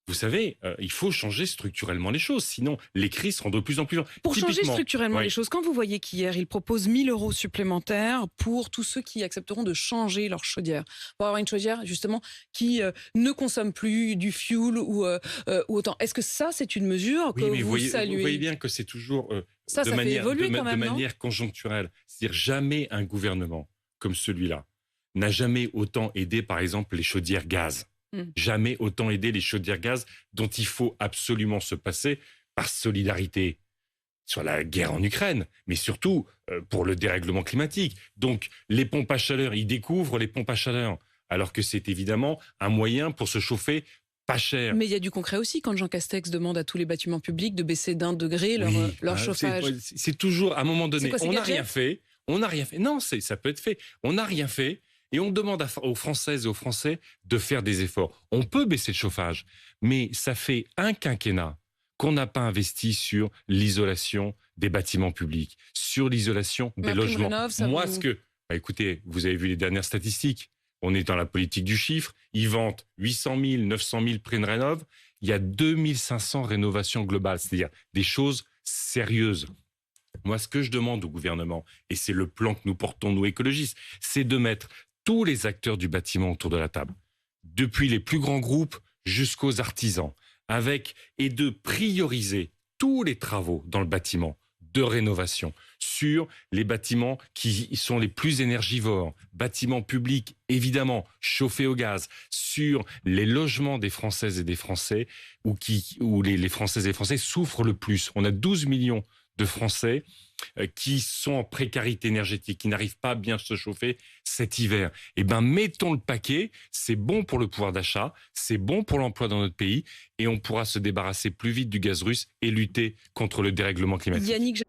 vous savez, il faut changer structurellement les choses, sinon les crises seront de plus en plus longues. Pour changer Typiquement, structurellement ouais. les choses, quand vous voyez qu'hier, il propose 1 000 € supplémentaires pour tous ceux qui accepteront de changer leur chaudière, pour avoir une chaudière justement qui ne consomme plus du fioul ou autant. Est-ce que ça, c'est une mesure que Oui, mais vous vous voyez saluez? bien que c'est toujours Ça fait évoluer quand même, de non? manière conjoncturelle. C'est-à-dire jamais un gouvernement comme celui-là n'a jamais autant aidé, par exemple, les chaudières gaz. Mmh. Jamais autant aidé les chaudières gaz dont il faut absolument se passer par solidarité sur la guerre en Ukraine, mais surtout pour le dérèglement climatique. Donc les pompes à chaleur, ils découvrent les pompes à chaleur, alors que c'est évidemment un moyen pour se chauffer pas cher. Mais il y a du concret aussi quand Jean Castex demande à tous les bâtiments publics de baisser d'1 degré leur, Oui, leur bah, chauffage. c'est toujours, à un moment donné, C'est quoi, c'est on n'a gadget? rien fait, on n'a rien fait. Non, ça peut être fait. On n'a rien fait et on demande aux Françaises et aux Français de faire des efforts. On peut baisser le chauffage, mais ça fait un quinquennat qu'on n'a pas investi sur l'isolation des bâtiments publics, sur l'isolation des logements. MaPrimeRénov', ça Moi, vous... écoutez, vous avez vu les dernières statistiques. On est dans la politique du chiffre. Ils vantent 800 000, 900 000 PrimeRénov'. Il y a 2500 rénovations globales, c'est-à-dire des choses sérieuses. Moi, ce que je demande au gouvernement, et c'est le plan que nous portons, nous écologistes, c'est de mettre tous les acteurs du bâtiment autour de la table, depuis les plus grands groupes jusqu'aux artisans, et de prioriser tous les travaux dans le bâtiment de rénovation sur les bâtiments qui sont les plus énergivores, bâtiments publics évidemment chauffés au gaz, sur les logements des Françaises et des Français où les Françaises et les Français souffrent le plus. On a 12 millions de Français qui sont en précarité énergétique, qui n'arrivent pas à bien se chauffer cet hiver. Eh ben, mettons le paquet, c'est bon pour le pouvoir d'achat, c'est bon pour l'emploi dans notre pays, et on pourra se débarrasser plus vite du gaz russe et lutter contre le dérèglement climatique. Yannick